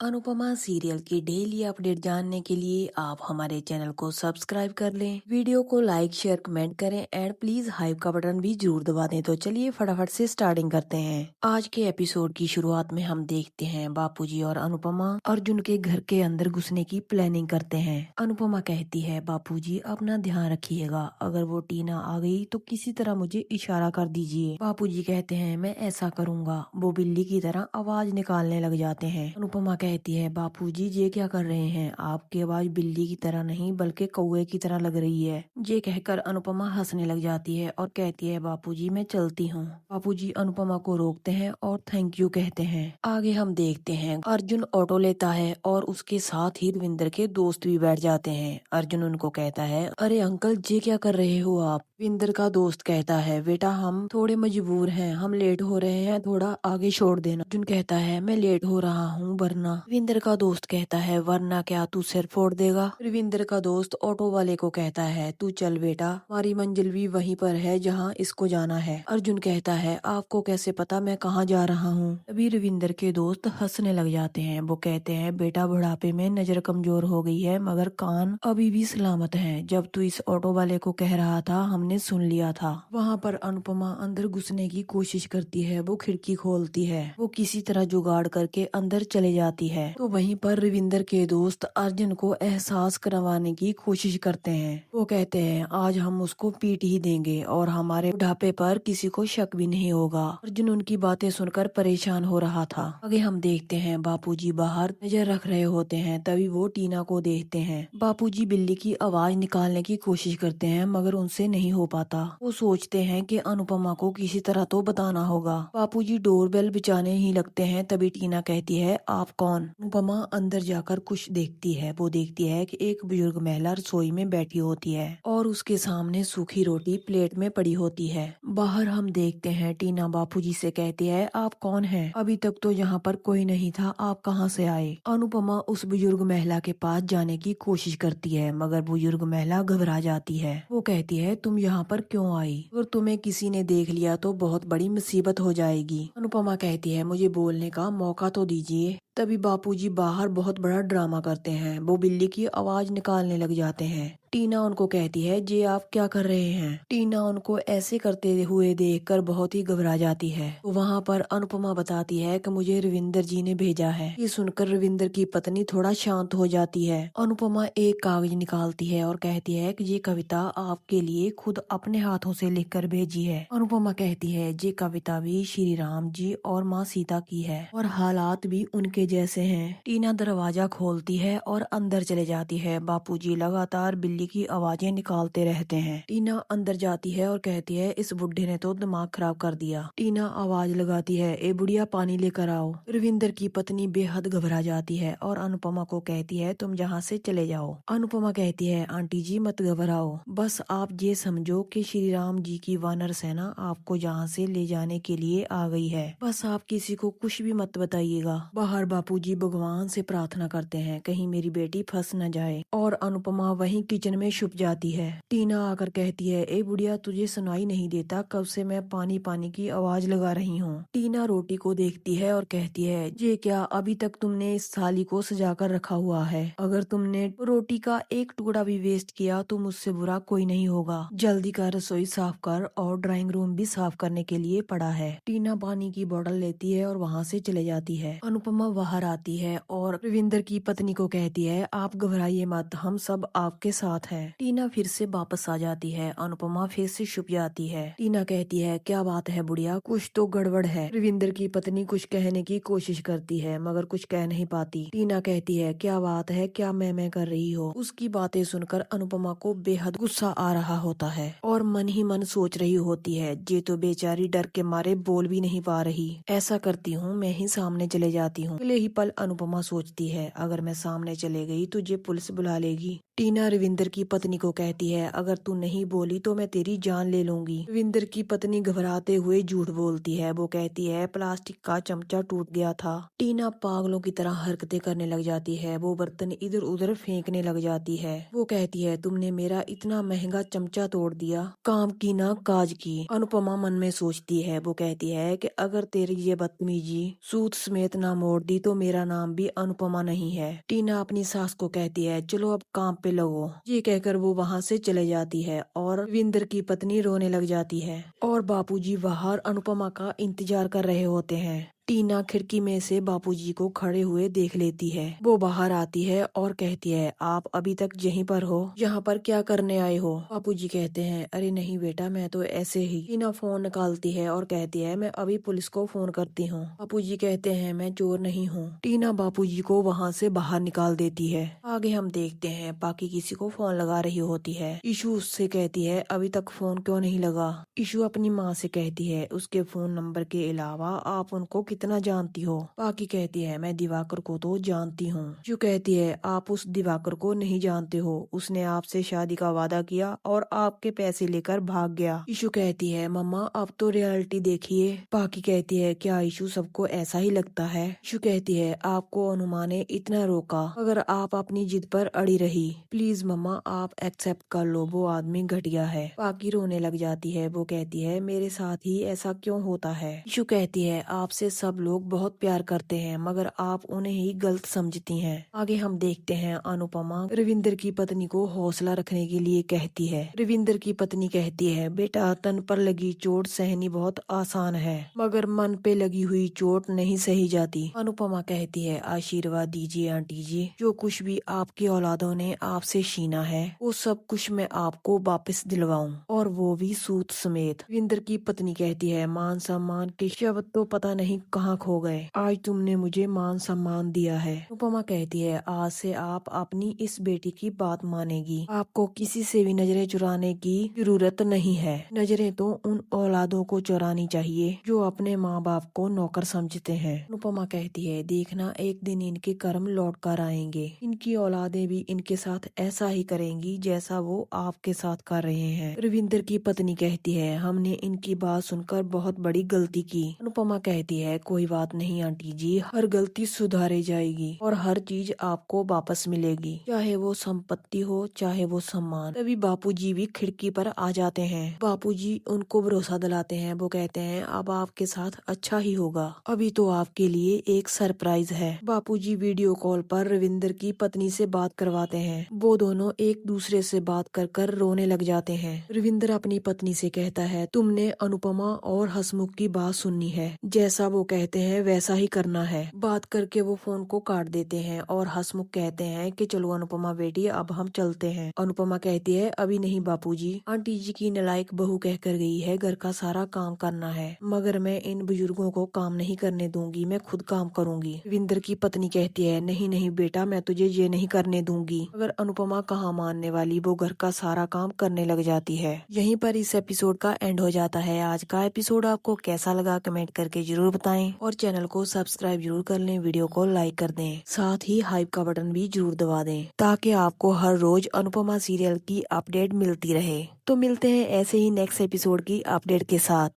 Anupama serial की daily update जानने के लिए आप हमारे चैनल को सब्सक्राइब कर लें, वीडियो को लाइक शेयर कमेंट करें एंड प्लीज हाइप का बटन भी जरूर दबा दें। तो चलिए फटाफट से स्टार्टिंग करते हैं। आज के एपिसोड की शुरुआत में हम देखते हैं बापूजी और अनुपमा अर्जुन के घर के अंदर घुसने की प्लानिंग करते हैं। अनुपमा कहती है, बापूजी अपना ध्यान रखिएगा, अगर वो टीना आ गई तो किसी तरह मुझे इशारा कर दीजिए। बापूजी कहते हैं, मैं ऐसा करूंगा। वो बिल्ली की तरह आवाज निकालने लग जाते हैं। अनुपमा कहती है, बापूजी ये क्या कर रहे हैं? आपकी आवाज बिल्ली की तरह नहीं बल्कि कौवे की तरह लग रही है। ये कहकर अनुपमा हंसने लग जाती है और कहती है, बापूजी मैं चलती हूँ। बापूजी अनुपमा को रोकते हैं और थैंक यू कहते हैं। आगे हम देखते हैं अर्जुन ऑटो लेता है और उसके साथ ही रविंदर के दोस्त भी बैठ जाते हैं। अर्जुन उनको कहता है, अरे अंकल ये क्या कर रहे हो आप? रविंदर का दोस्त कहता है, बेटा हम थोड़े मजबूर हैं, हम लेट हो रहे हैं, थोड़ा आगे छोड़ देना। अर्जुन कहता है, मैं लेट हो रहा हूँ वरना। रविंदर का दोस्त कहता है, वरना क्या तू सिर फोड़ देगा? रविंदर का दोस्त ऑटो वाले को कहता है, तू चल बेटा, हमारी मंजिल भी वहीं पर है जहाँ इसको जाना है। अर्जुन कहता है, आपको कैसे पता मैं कहाँ जा रहा हूँ? तभी रविंदर के दोस्त हंसने लग जाते हैं। वो कहते हैं, बेटा बुढ़ापे में नजर कमजोर हो गई है मगर कान अभी भी सलामत हैं। जब तू इस ऑटो वाले को कह रहा था हमने सुन लिया था। वहाँ पर अनुपमा अंदर घुसने की कोशिश करती है। वो खिड़की खोलती है, वो किसी तरह जुगाड़ करके अंदर चले जाती है। तो वहीं पर रविंदर के दोस्त अर्जुन को एहसास करवाने की कोशिश करते हैं। वो कहते हैं, आज हम उसको पीट ही देंगे और हमारे बुढ़ापे पर किसी को शक भी नहीं होगा। अर्जुन उनकी बातें सुनकर परेशान हो रहा था। आगे हम देखते हैं बापूजी बाहर नजर रख रहे होते हैं। तभी वो टीना को देखते हैं। बापूजी बिल्ली की आवाज निकालने की कोशिश करते हैं मगर उनसे नहीं हो पाता। वो सोचते हैं कि अनुपमा को किसी तरह तो बताना होगा। बापूजी डोरबेल बजाने ही लगते हैं। तभी टीना कहती है, आप कौन? अनुपमा अंदर जाकर कुछ देखती है। वो देखती है कि एक बुजुर्ग महिला रसोई में बैठी होती है और उसके सामने सूखी रोटी प्लेट में पड़ी होती है। बाहर हम देखते हैं टीना बापूजी से कहती है, आप कौन हैं? अभी तक तो यहाँ पर कोई नहीं था, आप कहाँ से आए? अनुपमा उस बुजुर्ग महिला के पास जाने की कोशिश करती है मगर बुजुर्ग महिला घबरा जाती है। वो कहती है, तुम यहाँ पर क्यों आई? अगर तुम्हें किसी ने देख लिया तो बहुत बड़ी मुसीबत हो जाएगी। अनुपमा कहती है, मुझे बोलने का मौका तो दीजिए। तभी बापूजी बाहर बहुत बड़ा ड्रामा करते हैं। वो बिल्ली की आवाज निकालने लग जाते हैं। टीना उनको कहती है, जे आप क्या कर रहे हैं? टीना उनको ऐसे करते हुए देखकर बहुत ही घबरा जाती है। तो वहाँ पर अनुपमा बताती है कि मुझे रविंदर जी ने भेजा है। ये सुनकर रविंदर की पत्नी थोड़ा शांत हो जाती है। अनुपमा एक कागज निकालती है और कहती है कि ये कविता आपके लिए खुद अपने हाथों से लिखकर भेजी है। अनुपमा कहती है, ये कविता भी श्री राम जी और माँ सीता की है और हालात भी उनके जैसे हैं। टीना दरवाजा खोलती है और अंदर चले जाती है। बापूजी लगातार बिल्ली की आवाजें निकालते रहते हैं। टीना अंदर जाती है और कहती है, इस बुढ़े ने तो दिमाग खराब कर दिया। टीना आवाज लगाती है, ए बुढ़िया पानी लेकर आओ। रविंदर की पत्नी बेहद घबरा जाती है और अनुपमा को कहती है, तुम यहाँ से चले जाओ। अनुपमा कहती है, आंटी जी मत घबराओ, बस आप ये समझो कि श्री राम जी की वानर सेना आपको यहाँ से ले जाने के लिए आ गई है। बस आप किसी को कुछ भी मत बताइएगा। बाहर बापूजी भगवान से प्रार्थना करते हैं, कहीं मेरी बेटी फंस न जाए। और अनुपमा वहीं किचन में छुप जाती है। टीना आकर कहती है, ए बुढ़िया तुझे सुनाई नहीं देता? कब से मैं पानी पानी की आवाज लगा रही हूँ। टीना रोटी को देखती है और कहती है, ये क्या, अभी तक तुमने इस थाली को सजा कर रखा हुआ है। अगर तुमने रोटी का एक टुकड़ा भी वेस्ट किया तो मुझसे बुरा कोई नहीं होगा। जल्दी कर रसोई साफ कर और ड्राइंग रूम भी साफ करने के लिए पड़ा है। टीना पानी की बोतल लेती है और वहाँ से चले जाती है। अनुपमा बाहर आती है और रविंदर की पत्नी को कहती है, आप घबराइए मत, हम सब आपके साथ है। टीना फिर से वापस आ जाती है। अनुपमा फिर से छुप जाती है। टीना कहती है, क्या बात है बुढ़िया, कुछ तो गड़बड़ है। रविंदर की पत्नी कुछ कहने की कोशिश करती है मगर कुछ कह नहीं पाती। टीना कहती है, क्या बात है, क्या मैं कर रही हो? उसकी बातें सुनकर अनुपमा को बेहद गुस्सा आ रहा होता है और मन ही मन सोच रही होती है, ये तो बेचारी डर के मारे बोल भी नहीं पा रही। ऐसा करती हूँ, मैं ही सामने चले जाती हूँ। अगले ही पल अनुपमा सोचती है, अगर मैं सामने चले गई तो ये पुलिस बुला लेगी। टीना रविंदर की पत्नी को कहती है, अगर तू नहीं बोली तो मैं तेरी जान ले लूंगी। रविंदर की पत्नी घबराते हुए झूठ बोलती है। वो कहती है प्लास्टिक का चमचा टूट गया था। टीना पागलों की तरह हरकतें करने लग जाती है। वो बर्तन इधर उधर फेंकने लग जाती है। वो कहती है तुमने मेरा इतना महंगा चमचा तोड़ दिया, काम की ना काज की। अनुपमा मन में सोचती है। वो कहती है कि अगर तेरी ये बदतमीजी सूत समेत ना मोड़ दी तो मेरा नाम भी अनुपमा नहीं है। टीना अपनी सास को कहती है चलो अब काम पे लगो। ये कहकर वो वहाँ से चले जाती है और रविंदर की पत्नी रोने लग जाती है और बापूजी बाहर अनुपमा का इंतजार कर रहे होते हैं। टीना खिड़की में से बापूजी को खड़े हुए देख लेती है। वो बाहर आती है और कहती है आप अभी तक यहीं पर हो, यहाँ पर क्या करने आए हो? बापूजी कहते हैं अरे नहीं बेटा, मैं तो ऐसे ही। टीना फोन निकालती है और कहती है मैं अभी पुलिस को फोन करती हूँ। बापूजी कहते हैं मैं चोर नहीं हूँ। टीना बापूजी को वहाँ से बाहर निकाल देती है। आगे हम देखते हैं बाकी किसी को फोन लगा रही होती है। ईशु उससे कहती है अभी तक फोन क्यों नहीं लगा? ईशु अपनी माँ से कहती है उसके फोन नंबर के अलावा आप उनको कितना जानती हो? बाकी कहती है मैं दिवाकर को तो जानती हूँ। ईशु कहती है आप उस दिवाकर को नहीं जानते हो, उसने आपसे शादी का वादा किया और आपके पैसे लेकर भाग गया। ईशु कहती है मम्मा अब तो रियलिटी देखिए। बाकी कहती है क्या ईशु सबको ऐसा ही लगता है? ईशु कहती है आपको अनुमा ने इतना रोका मगर आप अपनी जिद पर अड़ी रही। प्लीज मम्मा आप एक्सेप्ट कर लो, वो आदमी घटिया है। बाकी रोने लग जाती है। वो कहती है मेरे साथ ही ऐसा क्यों होता है? ईशु कहती है आपसे सब लोग बहुत प्यार करते हैं मगर आप उन्हें ही गलत समझती हैं। आगे हम देखते हैं अनुपमा रविंदर की पत्नी को हौसला रखने के लिए कहती है। रविंदर की पत्नी कहती है बेटा तन पर लगी चोट सहनी बहुत आसान है मगर मन पे लगी हुई चोट नहीं सही जाती। अनुपमा कहती है आशीर्वाद दीजिए आंटी जी, जो कुछ भी आपकी औलादों ने आपसे छीना है वो सब कुछ मैं आपको वापस दिलवाऊं और वो भी सूत समेत। रविंदर की पत्नी कहती है मान सम्मान के शब्द तो पता नहीं कहाँ खो गए, आज तुमने मुझे मान सम्मान दिया है। अनुपमा कहती है आज से आप अपनी इस बेटी की बात मानेगी, आपको किसी से भी नजरें चुराने की जरूरत नहीं है। नजरें तो उन औलादों को चुरानी चाहिए जो अपने माँ बाप को नौकर समझते हैं। अनुपमा कहती है देखना एक दिन इनके कर्म लौट कर आएंगे, इनकी औलादें भी इनके साथ ऐसा ही करेंगी जैसा वो आपके साथ कर रहे हैं। रविंदर की पत्नी कहती है हमने इनकी बात सुनकर बहुत बड़ी गलती की। अनुपमा कहती है कोई बात नहीं आंटी जी, हर गलती सुधारी जाएगी और हर चीज आपको वापस मिलेगी, चाहे वो संपत्ति हो चाहे वो सम्मान। तभी बापूजी भी खिड़की पर आ जाते हैं। बापूजी उनको भरोसा दिलाते हैं। वो कहते हैं अब आपके साथ अच्छा ही होगा, अभी तो आपके लिए एक सरप्राइज है। बापूजी वीडियो कॉल पर रविंदर की पत्नी से बात करवाते हैं। वो दोनों एक दूसरे से बात कर कर रोने लग जाते हैं। रविंदर अपनी पत्नी से कहता है तुमने अनुपमा और हसमुख की बात सुननी है, जैसा वो कहते हैं वैसा ही करना है। बात करके वो फोन को काट देते हैं और हसमुख कहते हैं कि चलो अनुपमा बेटी अब हम चलते हैं। अनुपमा कहती है अभी नहीं बापूजी, आंटी जी की नालायक बहू कहकर गई है घर का सारा काम करना है मगर मैं इन बुजुर्गों को काम नहीं करने दूंगी, मैं खुद काम करूंगी। रविंदर की पत्नी कहती है नहीं नहीं बेटा मैं तुझे ये नहीं करने दूंगी। अगर अनुपमा कहाँ मानने वाली, वो घर का सारा काम करने लग जाती है। यहीं पर इस एपिसोड का एंड हो जाता है। आज का एपिसोड आपको कैसा लगा कमेंट करके जरूर बताएं और चैनल को सब्सक्राइब जरूर कर लें, वीडियो को लाइक कर दें, साथ ही हाइप का बटन भी जरूर दबा दें ताकि आपको हर रोज अनुपमा सीरियल की अपडेट मिलती रहे। तो मिलते हैं ऐसे ही नेक्स्ट एपिसोड की अपडेट के साथ।